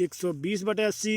120/80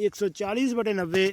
140/90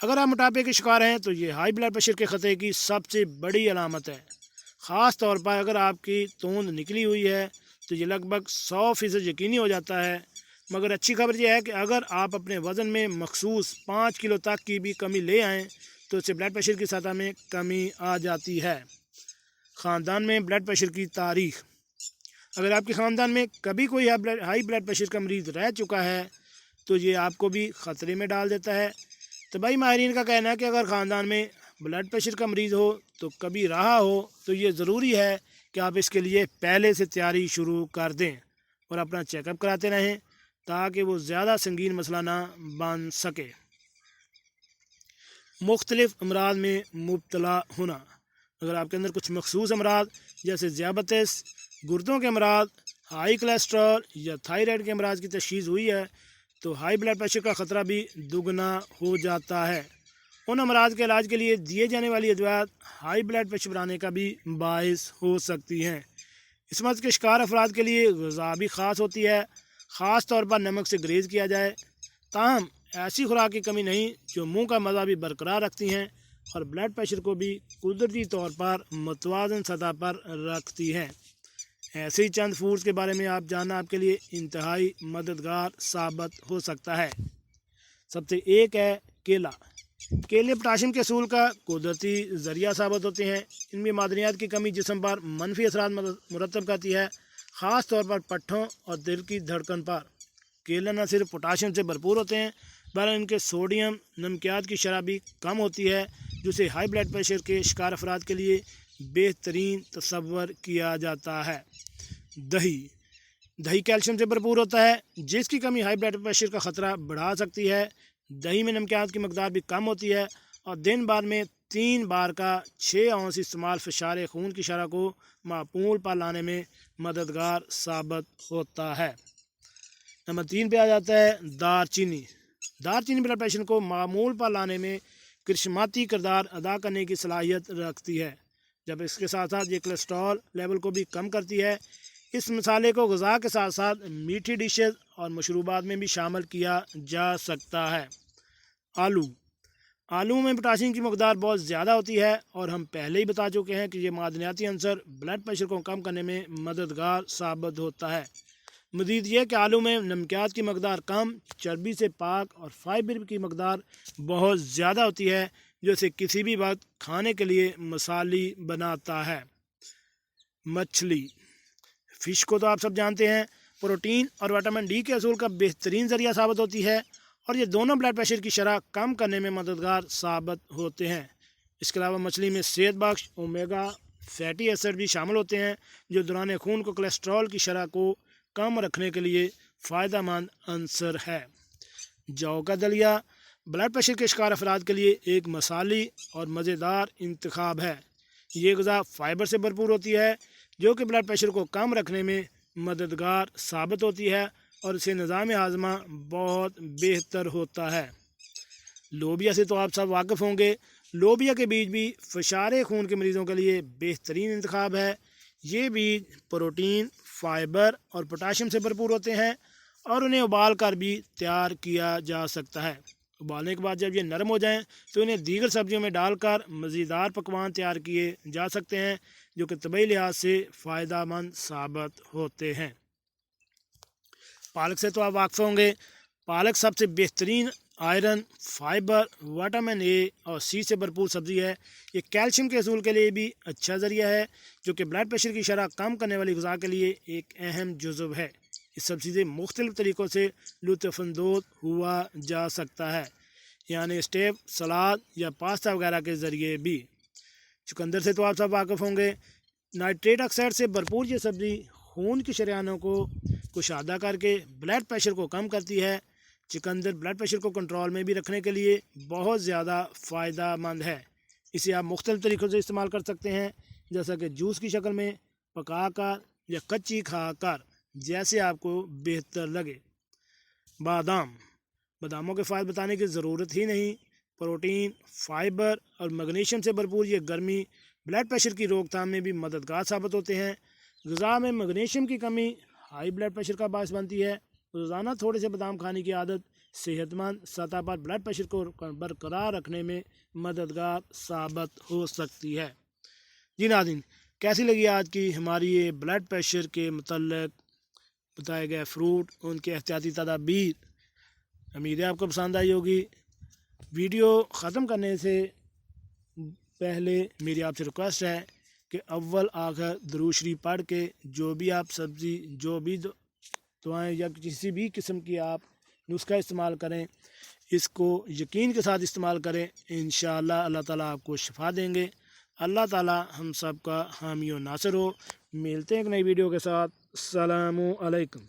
اگر آپ موٹاپے کے شکار ہیں تو یہ ہائی بلڈ پریشر کے خطرے کی سب سے بڑی علامت ہے، خاص طور پر اگر آپ کی توند نکلی ہوئی ہے تو یہ لگ بھگ 100% یقینی ہو جاتا ہے۔ مگر اچھی خبر یہ ہے کہ اگر آپ اپنے وزن میں مخصوص 5 کلو تک کی بھی کمی لے آئیں تو اس سے بلڈ پریشر کی سطح میں کمی آ جاتی ہے۔ خاندان میں بلڈ پریشر کی تاریخ: اگر آپ کے خاندان میں کبھی کوئی ہائی بلڈ پریشر کا مریض رہ چکا ہے تو یہ آپ کو بھی خطرے میں ڈال دیتا ہے۔ طبی ماہرین کا کہنا ہے کہ اگر خاندان میں بلڈ پریشر کا مریض ہو تو کبھی رہا ہو تو یہ ضروری ہے کہ آپ اس کے لیے پہلے سے تیاری شروع کر دیں اور اپنا چیک اپ کراتے رہیں تاکہ وہ زیادہ سنگین مسئلہ نہ بن سکے۔ مختلف امراض میں مبتلا ہونا: اگر آپ کے اندر کچھ مخصوص امراض جیسے ذیابیطس، گردوں کے امراض، ہائی کولیسٹرول یا تھائرائیڈ کے امراض کی تشخیص ہوئی ہے تو ہائی بلڈ پریشر کا خطرہ بھی دگنا ہو جاتا ہے۔ ان امراض کے علاج کے لیے دیے جانے والی ادویات ہائی بلڈ پریشر بڑھانے کا بھی باعث ہو سکتی ہیں۔ اس مرض کے شکار افراد کے لیے غذا بھی خاص ہوتی ہے، خاص طور پر نمک سے گریز کیا جائے، تاہم ایسی خوراک کی کمی نہیں جو منہ کا مزہ بھی برقرار رکھتی ہیں اور بلڈ پریشر کو بھی قدرتی طور پر متوازن سطح پر رکھتی ہیں۔ ایسے ہی چند فوڈز کے بارے میں آپ جاننا آپ کے لیے انتہائی مددگار ثابت ہو سکتا ہے۔ سب سے ایک ہے کیلا۔ کیلے پوٹاشیم کے اصول کا قدرتی ذریعہ ثابت ہوتے ہیں۔ ان میں معدنیات کی کمی جسم پر منفی اثرات مرتب کرتی ہے، خاص طور پر پٹھوں اور دل کی دھڑکن پر۔ کیلے نہ صرف پوٹاشیم سے بھرپور ہوتے ہیں بلکہ ان کے سوڈیم نمکیات کی شرح بھی کم ہوتی ہے، جسے ہائی بلڈ پریشر کے شکار افراد کے لیے بہترین تصور کیا جاتا ہے۔ دہی کیلشیم سے بھرپور ہوتا ہے، جس کی کمی ہائی بلڈ پریشر کا خطرہ بڑھا سکتی ہے۔ دہی میں نمکیات کی مقدار بھی کم ہوتی ہے اور دن بھر میں 3 بار کا 6 اونس استعمال فشار خون کی شرح کو معقول پر لانے میں مددگار ثابت ہوتا ہے۔ نمبر 3 پہ آ جاتا ہے دار چینی۔ دار چینی بلڈ پریشر کو معمول پر لانے میں کرشماتی کردار ادا کرنے کی صلاحیت رکھتی ہے، جب اس کے ساتھ ساتھ یہ کولیسٹرول لیول کو بھی کم کرتی ہے۔ اس مسالے کو غذا کے ساتھ ساتھ میٹھی ڈشز اور مشروبات میں بھی شامل کیا جا سکتا ہے۔ آلو میں پوٹاشیم کی مقدار بہت زیادہ ہوتی ہے اور ہم پہلے ہی بتا چکے ہیں کہ یہ معدنیاتی عنصر بلڈ پریشر کو کم کرنے میں مددگار ثابت ہوتا ہے۔ مزید یہ کہ آلو میں نمکیات کی مقدار کم، چربی سے پاک اور فائبر کی مقدار بہت زیادہ ہوتی ہے جو اسے کسی بھی وقت کھانے کے لیے مثالی بناتا ہے۔ مچھلی، فش کو تو آپ سب جانتے ہیں، پروٹین اور وٹامن ڈی کے اصول کا بہترین ذریعہ ثابت ہوتی ہے اور یہ دونوں بلڈ پریشر کی شرح کم کرنے میں مددگار ثابت ہوتے ہیں۔ اس کے علاوہ مچھلی میں صحت بخش اومیگا فیٹی ایسڈ بھی شامل ہوتے ہیں جو دوران خون کو کولیسٹرول کی شرح کو کم رکھنے کے لیے فائدہ مند عنصر ہے۔ جو کا دلیا بلڈ پریشر کے شکار افراد کے لیے ایک مثالی اور مزیدار انتخاب ہے۔ یہ غذا فائبر سے بھرپور ہوتی ہے جو کہ بلڈ پریشر کو کم رکھنے میں مددگار ثابت ہوتی ہے اور اسے نظام ہاضمہ بہت بہتر ہوتا ہے۔ لوبیا سے تو آپ سب واقف ہوں گے۔ لوبیا کے بیج بھی فشار خون کے مریضوں کے لیے بہترین انتخاب ہے۔ یہ بیج پروٹین، فائبر اور پوٹاشیم سے بھرپور ہوتے ہیں اور انہیں ابال کر بھی تیار کیا جا سکتا ہے۔ ابالنے کے بعد جب یہ نرم ہو جائیں تو انہیں دیگر سبزیوں میں ڈال کر مزیدار پکوان تیار کیے جا سکتے ہیں جو کہ طبی لحاظ سے فائدہ مند ثابت ہوتے ہیں۔ پالک سے تو آپ واقف ہوں گے۔ پالک سب سے بہترین آئرن، فائبر، وٹامن اے اور سی سے بھرپور سبزی ہے۔ یہ کیلشیم کے حصول کے لیے بھی اچھا ذریعہ ہے جو کہ بلڈ پریشر کی شرح کم کرنے والی غذا کے لیے ایک اہم جزو ہے۔ اس سبزی سے مختلف طریقوں سے لطف اندوز ہوا جا سکتا ہے، یعنی اسٹیو، سلاد یا پاستا وغیرہ کے ذریعے بھی۔ چقندر سے تو آپ سب واقف ہوں گے۔ نائٹریٹ آکسائڈ سے بھرپور یہ سبزی خون کی شریانوں کو کشادہ کر کے بلڈ پریشر کو کم کرتی ہے۔ چقندر بلڈ پریشر کو کنٹرول میں بھی رکھنے کے لیے بہت زیادہ فائدہ مند ہے۔ اسے آپ مختلف طریقوں سے استعمال کر سکتے ہیں، جیسا کہ جوس کی شکل میں، پکا کر یا کچی کھا کر، جیسے آپ کو بہتر لگے۔ باداموں کے فوائد بتانے کی ضرورت ہی نہیں۔ پروٹین، فائبر اور میگنیشیم سے بھرپور یہ گرمی بلڈ پریشر کی روک تھام میں بھی مددگار ثابت ہوتے ہیں۔ غذا میں میگنیشیم کی کمی ہائی بلڈ پریشر کا باعث بنتی ہے۔ روزانہ تھوڑے سے بادام کھانے کی عادت صحت مند سطح پر بلڈ پریشر کو برقرار رکھنے میں مددگار ثابت ہو سکتی ہے۔ جی ناظرین، کیسی لگی آج کی ہماری یہ بلڈ پریشر کے متعلق بتائے گئے فروٹ، ان کے احتیاطی تدابیر؟ امید ہے آپ کو پسند آئی ہوگی۔ ویڈیو ختم کرنے سے پہلے میری آپ سے ریکویسٹ ہے کہ اول آخر درود شریف پڑھ کے جو بھی آپ سبزی، جو بھی دعائیں یا کسی بھی قسم کی آپ نسخہ استعمال کریں، اس کو یقین کے ساتھ استعمال کریں، انشاءاللہ اللہ تعالیٰ آپ کو شفا دیں گے۔ اللہ تعالیٰ ہم سب کا حامی و ناصر ہو۔ ملتے ہیں ایک نئی ویڈیو کے ساتھ۔ السلام علیکم۔